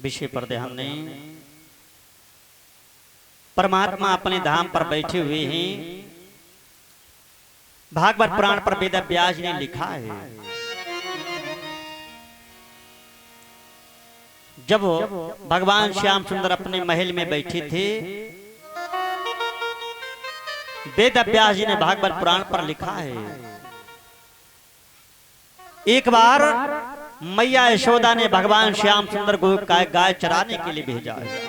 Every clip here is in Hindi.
विषय पर ध्यान नहीं। परमात्मा अपने धाम पर बैठे हुए हैं। भागवत पुराण पर वेद व्यास ने लिखा है, जब भगवान श्याम सुंदर अपने महल में बैठे थे, वेद व्यास जी ने भागवत पुराण पर लिखा है, एक बार मैया यशोदा ने भगवान श्याम सुंदर को गाय चराने के लिए भेजा है।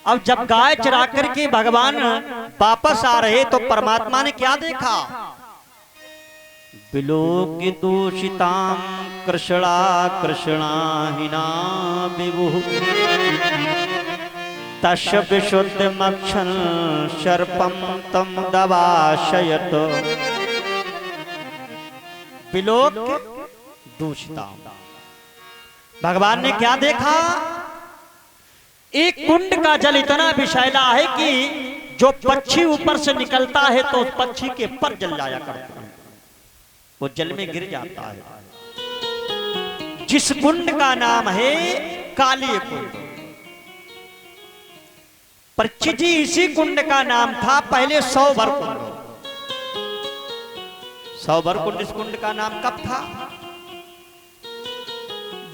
अब जब गाय चरा करके भगवान वापस आ रहे तो परमात्मा ने क्या देखा? विलोक्य दूषिताम कृष्णा कृष्णाहिना विभु तस्य विशुद्धमक्षं सर्पं तम दवाशयत। विलोक्य दूषिताम, भगवान ने क्या देखा? एक कुंड का जल इतना विषैला है कि जो पक्षी ऊपर से निकलता है तो उस पक्षी के पर जल जाया करता है, वो जल में गिर जाता है। जिस कुंड का नाम है काली कुंड। परीक्षित जी, इसी कुंड का नाम था पहले सौवर कुंड। सौवर कुंड, इस कुंड का नाम कब था?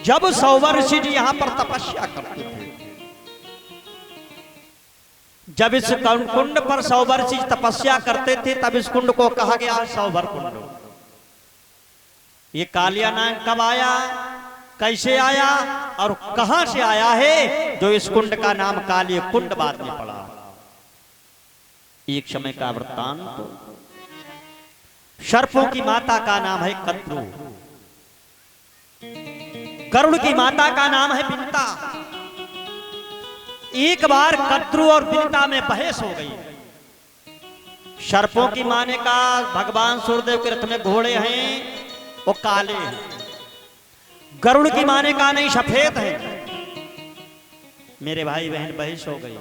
जब सौवर ऋषि जी यहां पर तपस्या करते थे। जब इस कुंड पर सौवर ऋषि तपस्या करते थे तब इस कुंड को कहा गया सौवर कुंड। ये कालिया नाग कब आया, कैसे आया और कहां से आया है, जो इस कुंड का नाम काली कुंड बाद में पड़ा। एक समय का वृत्तांत। सर्पों की माता का नाम है कद्रु, गरुड़ की माता का नाम है बिंता। एक बार कद्रु और बिंता में बहस हो गई। सर्पों की माने का भगवान सूर्यदेव के रथ में घोड़े हैं, वो काले हैं। गरुड़ की माने का नहीं, सफेद है। मेरे भाई बहन बहस हो गई।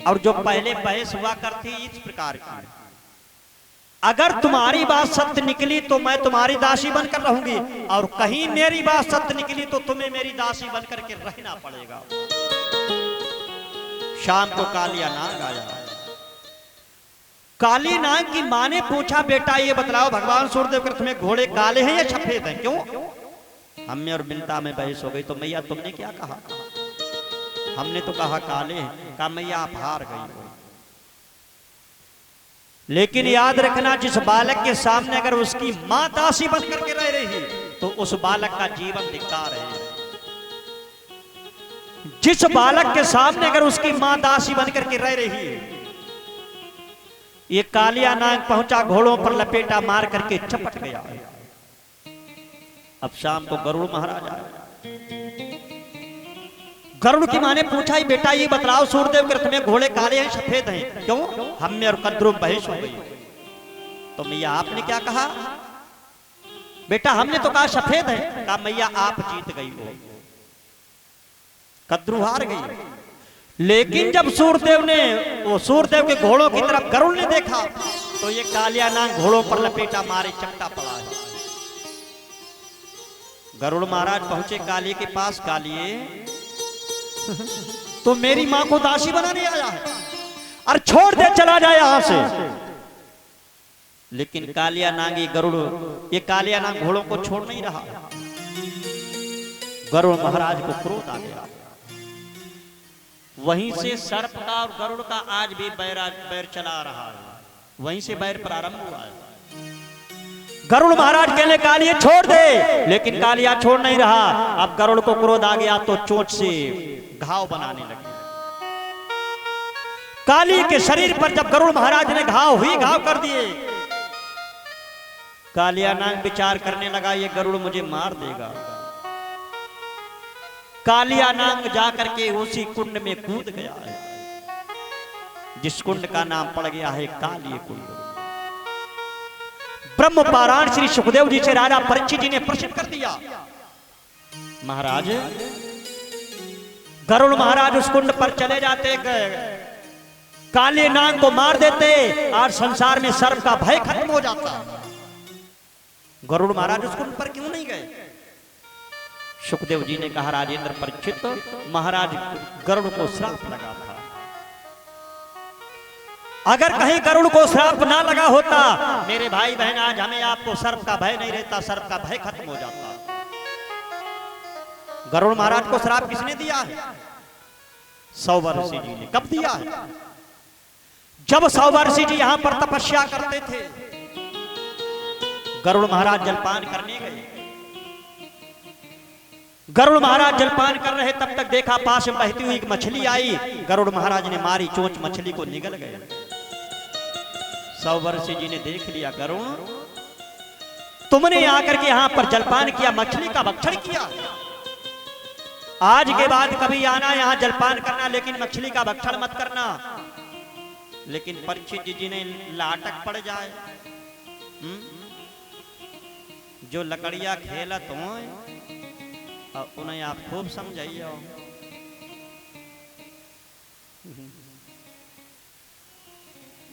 और जो पहले बहस हुआ करती इस प्रकार की, अगर तुम्हारी बात सत्य निकली तो मैं तुम्हारी दासी बनकर रहूंगी, और कहीं मेरी बात सत्य निकली तो तुम्हें मेरी दासी बनकर के रहना पड़ेगा। शाम को कालिया नाग आया। काली नाग की मां ने पूछा, बेटा ये बतलाओ भगवान सूर्यदेव के रथ में घोड़े काले हैं या सफेद हैं? क्यों? हमें और बिंता में बहस हो गई। तो मैया तुमने क्या कहा? हमने तो कहा काले हैं। कहा मैया आप हार गई। लेकिन याद रखना, जिस बालक के सामने अगर उसकी मां दासी बनकर के रह रही है तो उस बालक का जीवन धिक्कार है। जिस बालक के सामने अगर उसकी मां दासी बनकर के रह रही है। ये कालिया नाग पहुंचा, घोड़ों पर लपेटा मार करके चपट गया। अब शाम को गरुड़ महाराज आए। गरुड़ की मां ने पूछा, ही बेटा ये बतलाओ सूर्यदेव के रथ में घोड़े काले हैं सफेद हैं? क्यों? हम में और कद्रु बहस हो गई। तो मैया आपने क्या कहा? बेटा हमने तो कहा सफेद है। कहा मैया आप जीत गई हो, कद्रु हार गई। लेकिन जब सूर्यदेव ने वो सूर्यदेव के घोड़ों की तरफ गरुड़ ने देखा तो ये कालिया नाग घोड़ों पर लपेटा मारे चपटा पड़ा है। गरुड़ महाराज पहुंचे काली के पास। कालिए तो मेरी मां को दासी बनाने आया है, और छोड़ दे चला जाए यहां से। लेकिन कालिया नाग ये कालिया नाग घोड़ों को छोड़ नहीं रहा। गरुड़ महाराज को क्रोध आ गया। वहीं से सर्प का और गरुड़ का आज भी बैर चला रहा है। वहीं से बैर प्रारंभ हुआ है। गरुड़ महाराज कहने कालिया छोड़ दे, लेकिन कालिया छोड़ नहीं रहा। अब गरुड़ को क्रोध आ गया तो चोट से घाव बनाने लगे। काली के शरीर पर जब गरुड़ महाराज ने घाव कर दिए, कालिया नाग विचार करने लगा ये गरुड़ मुझे मार देगा। कालिया नाग जाकर के उसी कुंड में कूद गया है, जिस कुंड का नाम पड़ गया है काली कुंड। ब्रह्म पारायण श्री सुखदेव जी से राजा परीक्षित जी ने प्रश्न कर दिया, महाराज गरुड़ महाराज उस कुंड पर चले जाते, काले नाग को मार देते और संसार में सर्प का भय खत्म हो जाता। गरुड़ महाराज उस कुंड पर क्यों नहीं गए? सुखदेव जी ने कहा राजेंद्र परीक्षित, महाराज गरुड़ को श्राप लगा था। अगर कहीं गरुड़ को श्राप ना लगा होता मेरे भाई बहन, आज हमें आपको सर्प का भय नहीं रहता, सर्प का भय खत्म हो जाता। गरुड़ महाराज को श्राप किसने दिया है? सौवर्षि जी ने। कब दिया है? जब सौवर्षि जी यहां पर तपस्या करते थे। गरुड़ महाराज जलपान करने गए। गरुड़ महाराज जलपान कर रहे, तब तक देखा पास में बहती हुई एक मछली आई। गरुड़ महाराज ने मारी चोंच, मछली को निगल गए। सौवर्षि जी ने देख लिया, गरुड़ तुमने आकर के यहां पर जलपान किया, मछली का भक्षण किया। आज के बाद कभी आना यहां जलपान करना, लेकिन मछली का भक्षण मत करना। लेकिन परीक्षित जी ने लाटक पड़ जाए। जो लकड़िया खेलत हो और उन्हें आप खूब समझाइए।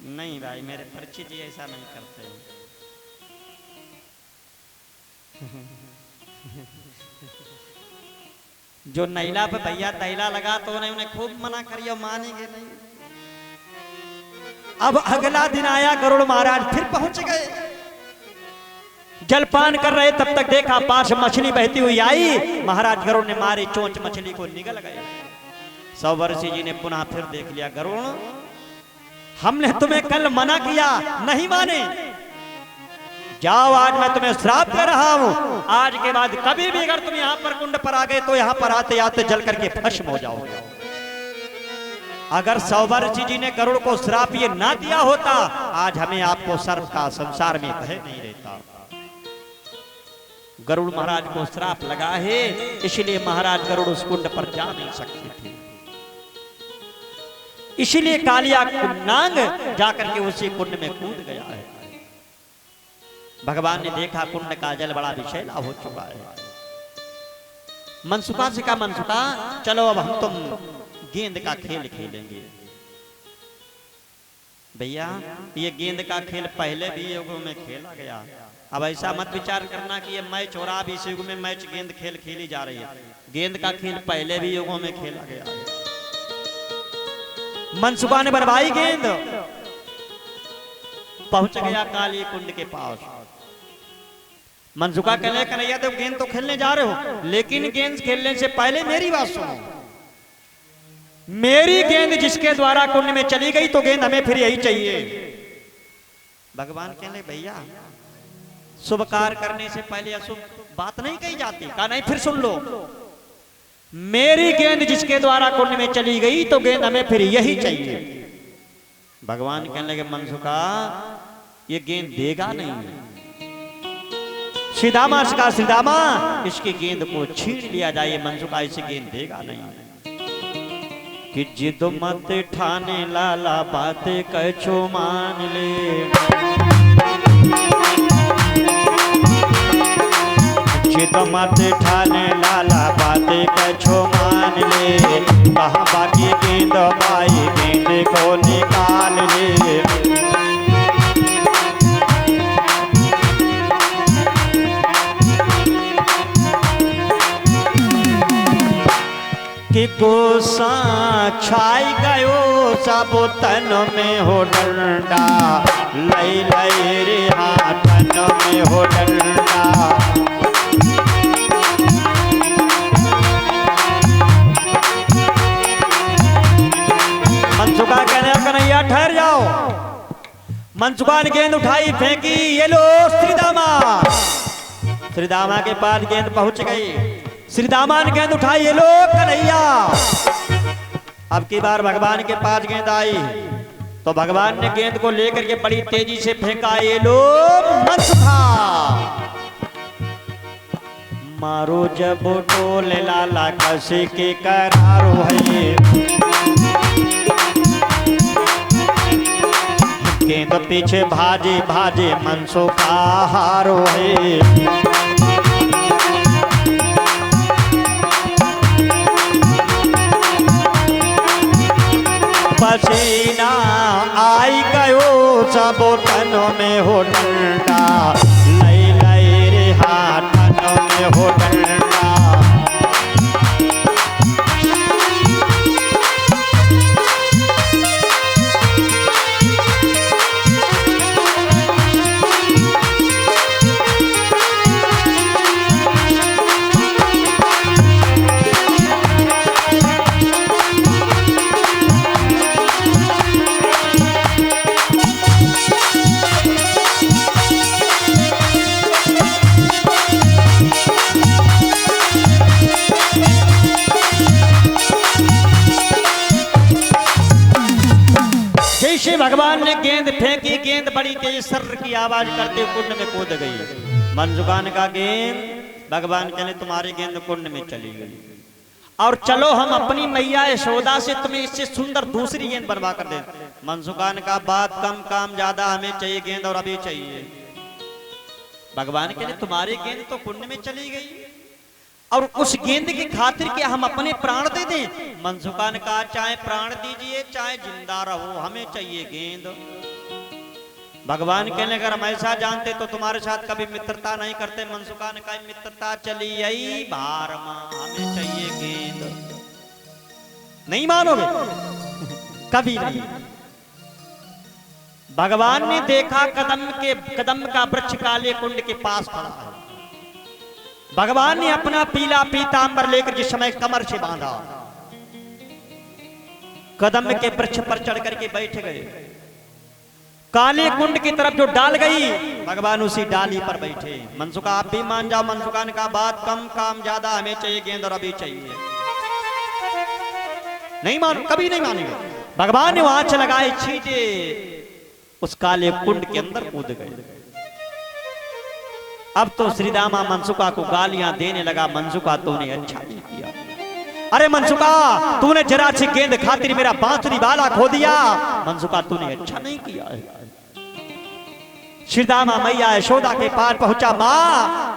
नहीं भाई, मेरे परीक्षित जी ऐसा नहीं करते। जो नैला पे भैया तैला लगा तो उन्हें खूब मना करिए, मानेंगे नहीं। अब अगला दिन आया, गरुड़ महाराज फिर पहुंच गए। जलपान कर रहे, तब तक देखा पास मछली बहती हुई आई। महाराज गरुड़ ने मारी चोंच, मछली को निगल गए। सौवर्षि जी ने पुनः फिर देख लिया, गरुड़ हमने तुम्हें कल मना किया, नहीं माने। जाओ, आज मैं तुम्हें श्राप दे रहा हूं। आज के बाद कभी भी अगर तुम यहां पर कुंड पर आ गए तो यहां पर आते आते जल करके भस्म हो जाओगे। अगर सौवर्षि जी ने गरुड़ को श्राप ये ना दिया होता, आज हमें आपको सर्प का संसार में भय नहीं रहता। गरुड़ महाराज को श्राप लगा है, इसलिए महाराज गरुड़ उस कुंड पर जा नहीं सकते थे। इसलिए कालिया नांग जाकर के उसी कुंड में कूद गया है। भगवान ने देखा कुंड का जल बड़ा विषैला हो चुका है। मनसुका से कहा, मनसुका चलो अब हम तुम गेंद का खेल खेलेंगे। भैया ये गेंद का खेल पहले भी युगों में खेला गया। अब ऐसा मत विचार करना कि ये मैच हो रहा, अब इस युग में मैच गेंद खेल खेली जा रही है। गेंद का खेल पहले भी युगों में खेला गया है। मनसुका ने बरवाई गेंद, पहुंच गया काली कुंड के पास। मनसुका कहने, कन्हैया तो गेंद तो खेलने जा रहे हो, लेकिन गेंद खेलने से पहले मेरी बात सुनो। मेरी गेंद जिसके द्वारा कुंड में चली गई तो गेंद हमें फिर यही चाहिए। भगवान कहने, भैया शुभ कार्य करने से पहले अशुभ बात नहीं कही जाती। कहा नहीं, फिर सुन लो। मेरी गेंद जिसके द्वारा कुंड में चली गई तो गेंद हमें फिर यही चाहिए। भगवान कहने लगे, मनसुका ये गेंद देगा नहीं। श्रीदामा से कहा, श्रीदामा इसकी गेंद को छीन लिया जाए। मनसुका इसे गेंद देगा नहीं। कि जिद मत ठाने लाला, बातें कछो मान ले। जिद मत ठाने लाला, बातें कछो मान ले। कहाँ बाकी गेंद पाई, गेंद को निकाल ले। कि गुस्सा छाई गयो सब तन में हो डंडा। लई लई रे हाथन में हो डंडा। मनसुका कहने, कन्हैया ठहर जाओ। मनसुका ने गेंद उठाई, फेंकी, ये लो श्रीदामा। श्रीदामा के पास गेंद पहुंच गई। श्रीदामा ने गेंद उठाई, ये लो कन्हैया। अब की बार भगवान के पास गेंद आई तो भगवान ने गेंद को लेकर के बड़ी तेजी से फेंका, ये लो मनसुका। मारो जब टोल लाला, कसे के करारो है। गेंद पीछे भाजे भाजे, मनसुका हारो है। पसीना आई गयो सब तन में हो डंडा। लई लई रे हाथन में हो डंडा। भगवान ने गेंद फेंकी, गेंद बड़ी तेज सर्र की आवाज करते कुंड में कूद गई। मनसुखा ने कहा गेंद, भगवान कहने तुम्हारी गेंद कुंड में चली गई, और चलो हम अपनी मैया यशोदा से तुम्हें इससे सुंदर दूसरी गेंद बनवा कर दे। मनसुखा ने कहा बात कम काम ज्यादा, हमें चाहिए गेंद और अभी चाहिए। भगवान कहने तुम्हारी गेंद तो कुंड में चली गई, और उस गेंद की खातिर क्या हम अपने प्राण दे दें? मनसुखा ने कहा चाहे प्राण दीजिए चाहे जिंदा रहो, हमें चाहिए गेंद। भगवान कहने अगर हम ऐसा जानते तो तुम्हारे साथ कभी मित्रता नहीं करते। मनसुखा ने कहा मित्रता चली आई बार मां, हमें चाहिए गेंद। नहीं मानोगे? कभी नहीं। भगवान ने देखा कदम का वृक्ष काले कुंड के पास खड़ा है। भगवान ने अपना पीला पीतांबर लेकर जिस समय कमर से बांधा, कदम के वृक्ष पर चढ़ करके बैठ गए। काले कुंड की तरफ जो डाल गई, भगवान उसी डाली पर बैठे। मनसुखा आप भी मान जाओ। मनसुखा ने कहा बात कम काम ज्यादा, हमें चाहिए गेंद और अभी चाहिए। नहीं मानो, कभी नहीं मानेंगे। भगवान ने वहां से लगाए छींटे, उस काले कुंड के अंदर कूद गए। अब तो श्रीदामा मनसुखा को गालियां देने लगा, मनसुखा तूने अच्छा नहीं किया। अरे मनसुखा तूने जरा सी गेंद खातिर मेरा बांसुरी वाला खो दिया। मनसुखा तूने अच्छा नहीं किया है। श्रीदामा मैया यशोदा के पार पहुंचा, मां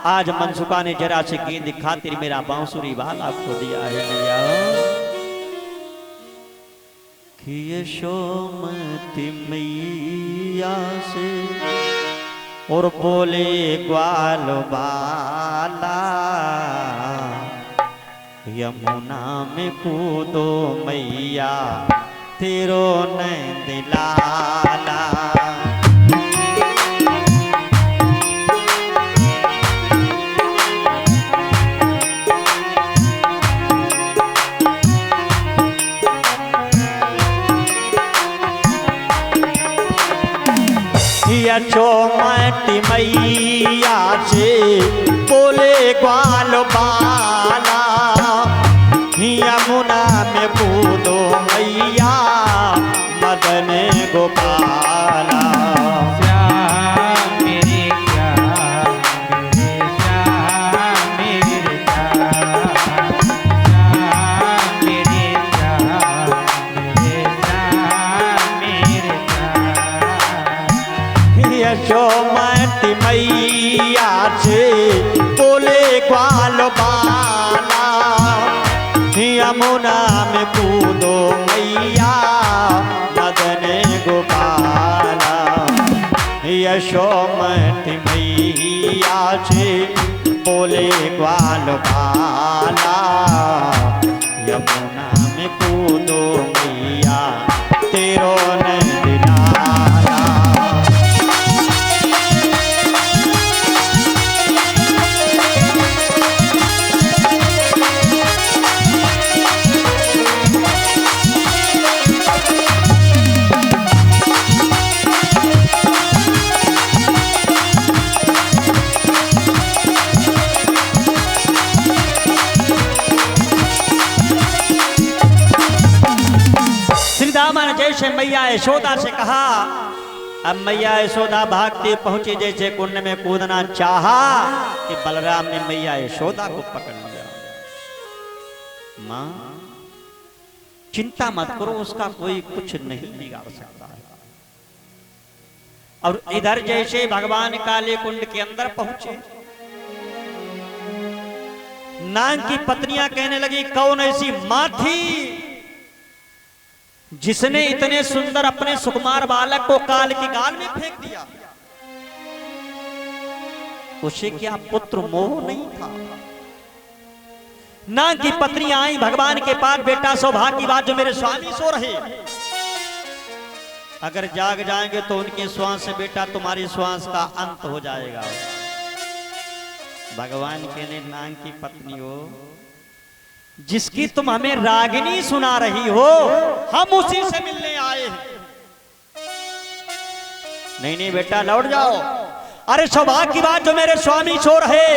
आज मनसुखा ने जरा सी गेंद खातिर मेरा बांसुरी वाला खो दिया है मैया। कि यशोमती मैया से और बोले ग्वाल बाला, यमुना में कूदो मैया तेरो नैन लाला। यशोमती मैया से बोले ग्वाल बाला, यमुना में कूदो मैया मदन गोपाला। यशोमती मैया से बोले ग्वाल बाला, यमुना में कूदो मैया मदन गोपाला। यशोमती मैया से बोले ग्वाल बाला, यमुना में कूदो मैया तेरो नैन लाला। जैसे मैया यशोदा से कहा, अब मैया यशोदा भागती पहुंची, जैसे कुंड में कूदना चाहा कि बलराम ने मैया यशोदा को पकड़ लिया। मां चिंता मत करो, उसका कोई कुछ नहीं बिगाड़ सकता है। और इधर जैसे भगवान काले कुंड के अंदर पहुंचे, नाग की पत्नियां कहने लगी कौन ऐसी मां थी जिसने इतने सुंदर अपने सुकुमार बालक को काल की गाल में फेंक दिया? उसे क्या पुत्र मोह नहीं था? नाग की पत्नी आई भगवान के पास, बेटा सौभाग्य की बात जो मेरे स्वामी सो रहे, अगर जाग जाएंगे तो उनके श्वास से बेटा तुम्हारी श्वास का अंत हो जाएगा। भगवान कहने नाग की पत्नी हो, जिसकी तुम हमें रागिनी सुना रही हो, हम उसी से मिलने आए हैं। नहीं नहीं बेटा लौट जाओ। अरे सौभाग्य की बात जो मेरे स्वामी सो रहे,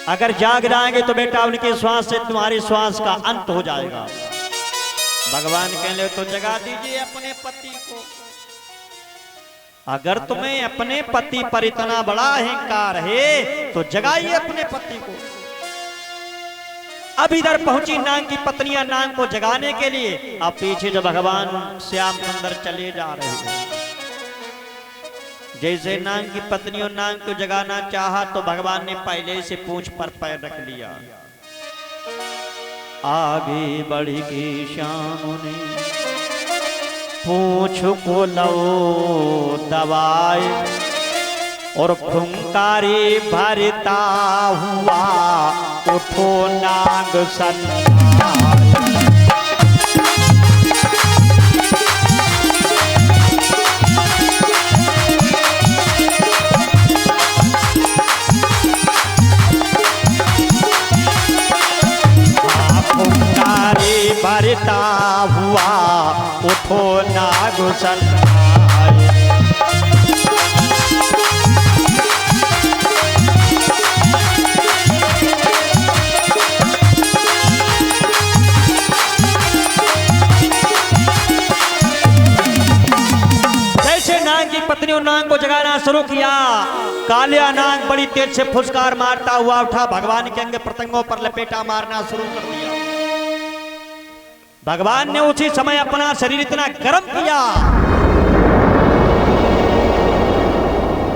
अगर जाग जाएंगे तो बेटा उनके श्वास से तुम्हारी श्वास का अंत हो जाएगा। भगवान कहले तो जगा दीजिए अपने पति को। अगर तुम्हें अपने पति पर इतना बड़ा अहंकार है तो जगाइए अपने पति को। अब इधर पहुंची नाग की पत्नियां नाग को जगाने के लिए। अब पीछे जो भगवान श्याम सुंदर चले जा रहे हैं। जैसे नाग की पत्नियों नाग को जगाना चाहा तो भगवान ने पहले से पूंछ पर पैर रख लिया। आगे बढ़ के श्याम ने पूंछ को लो दबाए और फुंकारी भरता हुआ उठो नाग संताय। भरता हुआ उठो नाग संताय। जैसे नाग की पत्नी नाग को जगाना शुरू किया, कालिया नाग बड़ी तेज से फुसकार मारता हुआ उठा, भगवान के अंग प्रत्यंगों पर लपेटा मारना शुरू कर दिया। भगवान ने उसी समय अपना शरीर इतना गर्म किया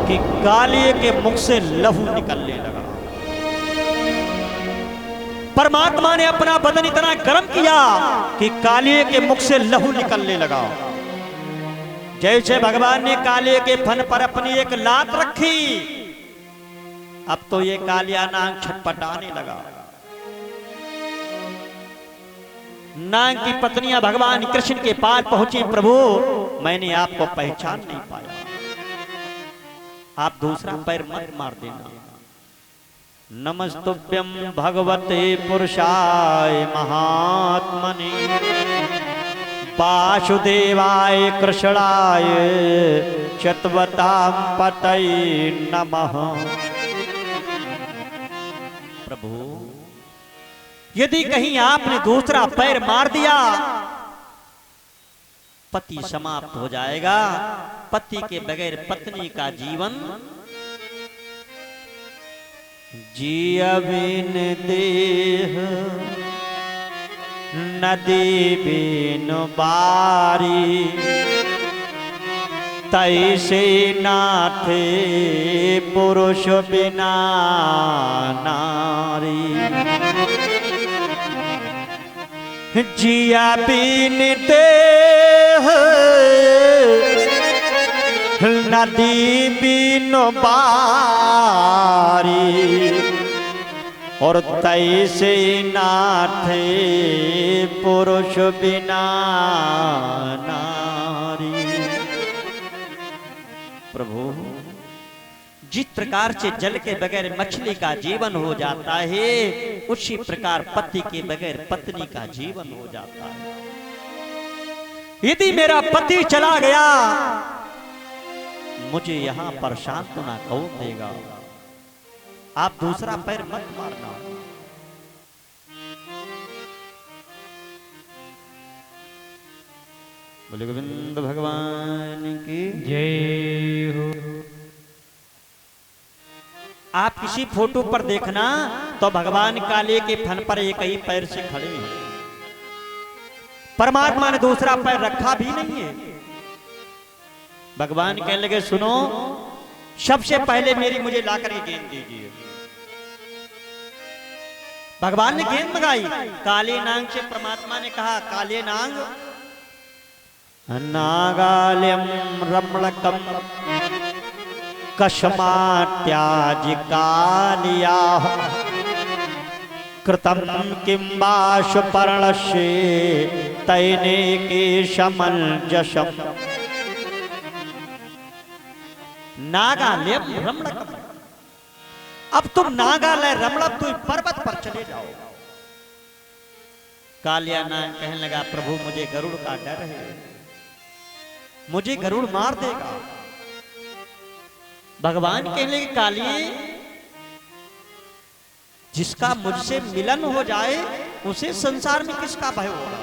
कि कालिए के मुख से लहू निकलने लगा। परमात्मा ने अपना बदन इतना गर्म किया कि कालिए के मुख से लहू निकलने लगा। जैसे भगवान ने कालिए के फन पर अपनी एक लात रखी, अब तो ये कालिया नाग छटपटाने लगा। नाग की पत्नियां भगवान कृष्ण के पास पहुंची, प्रभु मैंने आपको पहचान नहीं पाया, आप दूसरा पैर मत मार देना। नमस्तुभ्यं भगवते पुरुषाय महात्मने वासुदेवाय कृष्णाय चतवतां पतये नमः। प्रभु यदि कहीं आपने दूसरा पैर मार दिया, पति समाप्त हो जाएगा। पति के बगैर पत्नी का जीवन जियबिन देह नदी बिन बारी, तैसे नाथे पुरुष बिना नारी। जिया बिन देह नदी बिन बारी, और तैसे नाथे पुरुष बिना नारी। प्रभु जिस प्रकार से जल के बगैर मछली का जीवन हो जाता है, उसी प्रकार पति के बगैर पत्नी का जीवन हो जाता है। यदि मेरा पति चला गया, मुझे यहां पर सांत्वना कौन देगा? आप दूसरा पैर मत मारना। बोले गोविंद भगवान की जय हो। आप किसी फोटो पर देखना तो भगवान काले के फन पर एक ही पैर से खड़े हैं। परमात्मा ने दूसरा पैर रखा भी नहीं है। भगवान कहने लगे, सुनो, सबसे पहले मेरी मुझे लाकर ये गेंद दीजिए। भगवान ने गेंद मंगाई। काले नाग से परमात्मा ने कहा, काले नाग नागालयम रमणकम कस्मात्याज कालिया कृतम किंबाशु पर्णशे तैने के समंजसम। नागालय रमणकम, अब तुम नागालय रमणक तुम पर्वत पर चले जाओ। कालिया नाग कहने लगा, प्रभु मुझे गरुड़ का डर है, मुझे गरुड़ मार देगा। भगवान कहने लगे, कालिए जिसका मुझसे मिलन हो जाए उसे संसार में किसका भय होगा?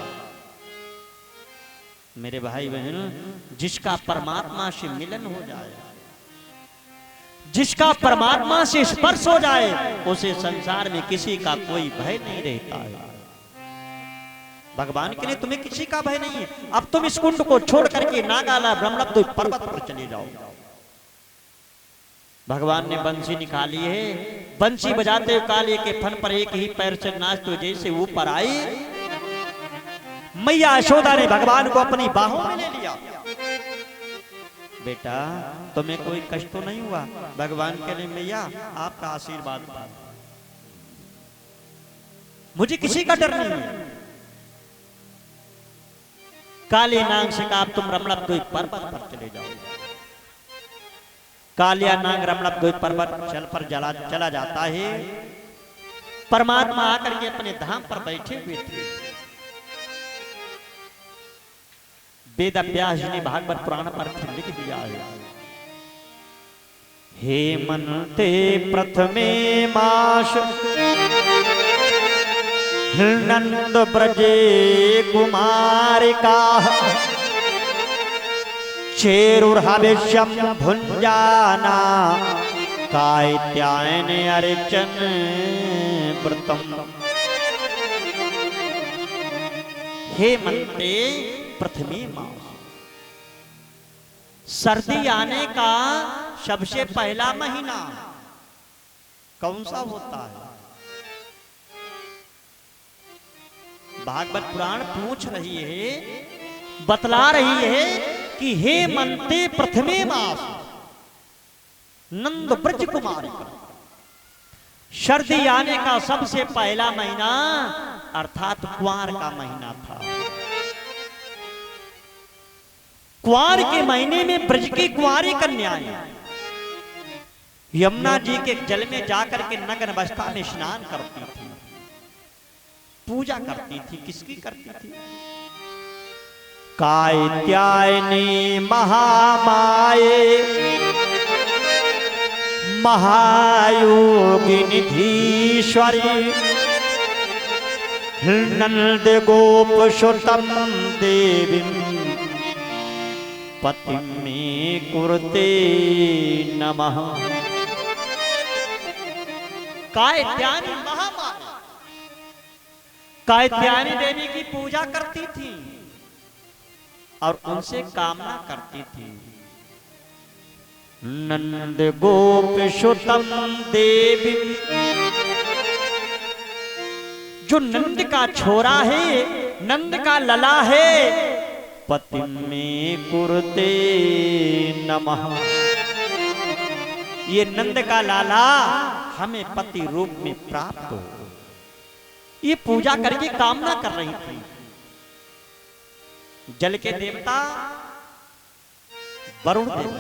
मेरे भाई बहन, जिसका परमात्मा से मिलन हो जाए, जिसका परमात्मा से स्पर्श हो जाए, उसे संसार में किसी का कोई भय नहीं रहता है। भगवान के लिए तुम्हें किसी का भय नहीं है। अब तुम इस कुंड को छोड़ करके नागाला ब्रह्मलब्ध पर्वत पर चले जाओ। भगवान ने बंसी निकाली है, बंसी बजाते हुए काले के फन पर एक ही पैर से नाचते जैसे ऊपर आई, मैया यशोदा ने भगवान को अपनी बाहों में ले लिया। बेटा तुम्हें कोई कष्ट तो नहीं हुआ? भगवान के लिए मैया आपका आशीर्वाद था, मुझे किसी का डर नहीं है। काली नाग से कहा तुम रमणद्वीप पर्वत पर चले जाओ। कालिया नाग रमणद्वीप पर्वत चला जाता है। परमात्मा आकर के अपने धाम पर बैठे हुए थे। वेद व्यास जी ने भागवत पुराण पर लिख दिया है, हेमंते प्रथमे मास नंद ब्रजे कुमारिका चेरुर्हविष्यं भुंजाना कायत्यायन अर्चन व्रतम। हेमंते प्रथमे मास, सर्दी आने का सबसे पहला महीना कौन सा होता है? भागवत पुराण पूछ रही है, बतला रही है कि हेमंते प्रथमे मास नंद ब्रज कुमारिका, सर्दी आने का सबसे पहला महीना अर्थात कुंवार का महीना था। कुंवार के महीने में ब्रज की कुंवारी कन्याएं यमुना जी के जल में जाकर के नग्न अवस्था में स्नान करती थी, पूजा करती थी। किसकी करती थी? कायत्यायनी महामाये महायोगिनी धीश्वरी नंद गोप सुतम देवी पति में कुरते नमः। कायत्यायनी महामाया, कायत्यायनी देवी की पूजा करती थी और उनसे कामना करती थी। नंद गोप सुतम देवी, जो नंद का छोरा है, नंद का लला है, पति में कुरते नमः। ये नंद का लाला हमें पति रूप में प्राप्त हो, ये पूजा करके कामना कर रही थी। जल के देवता वरुण देव,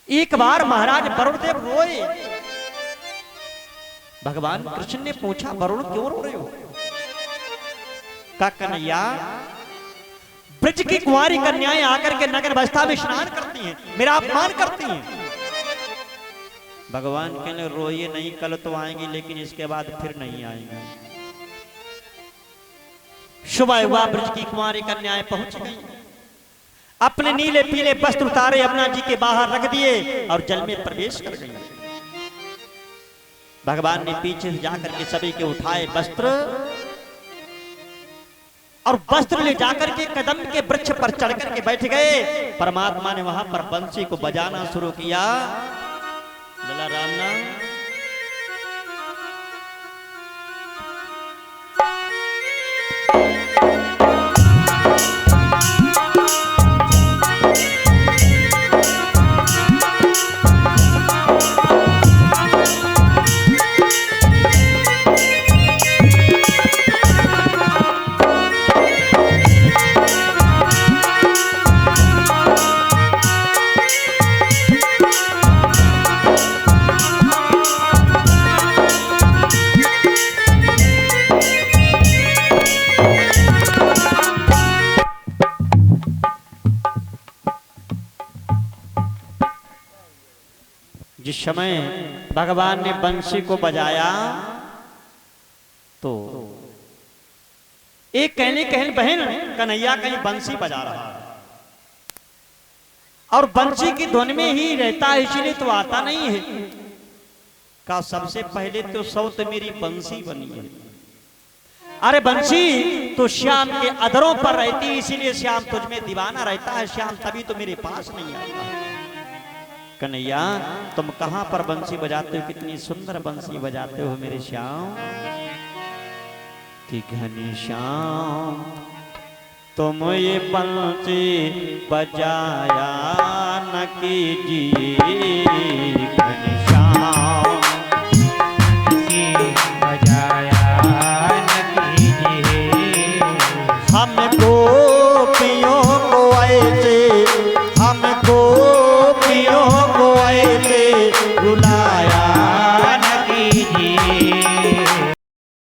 एक बार महाराज वरुण देव रोए। भगवान कृष्ण ने पूछा वरुण क्यों रो रहे हो? का कन्हैया, ब्रज की कुंवारी कन्याएं आकर के नगर अवस्था में स्नान करती हैं, मेरा अपमान करती हैं। भगवान कहने रोइए नहीं, कल तो आएंगी लेकिन इसके बाद फिर नहीं आएंगे। सुबह हुआ, ब्रज की कुंवारी कन्याएं पहुंच गई, अपने नीले पीले वस्त्र उतारे यमुना जी के बाहर रख दिए और जल में प्रवेश कर गई। भगवान ने पीछे से जाकर के सभी के उठाए वस्त्र और वस्त्र ले जाकर के कदम के वृक्ष पर चढ़ करके बैठ गए। परमात्मा ने वहां पर बंसी को बजाना शुरू किया। लला राम नाम जिस समय भगवान ने बंसी को बजाया तो एक कहने कहन बहन कन्हैया कहीं बंसी बजा रहा है और बंसी की धुन में ही रहता है, इसलिए तो आता नहीं है। का सबसे पहले तो सौत मेरी बंसी बनी है। अरे बंसी तो श्याम के अधरों पर रहती, इसीलिए श्याम तुझ में दीवाना रहता है। श्याम तभी तो मेरे पास नहीं आता। कन्हैया तुम कहां पर बंसी बजाते हो, कितनी सुंदर बंसी बजाते हो मेरे श्याम। कि घनी श्याम तुम ये बंसी बजाया न कीजिए,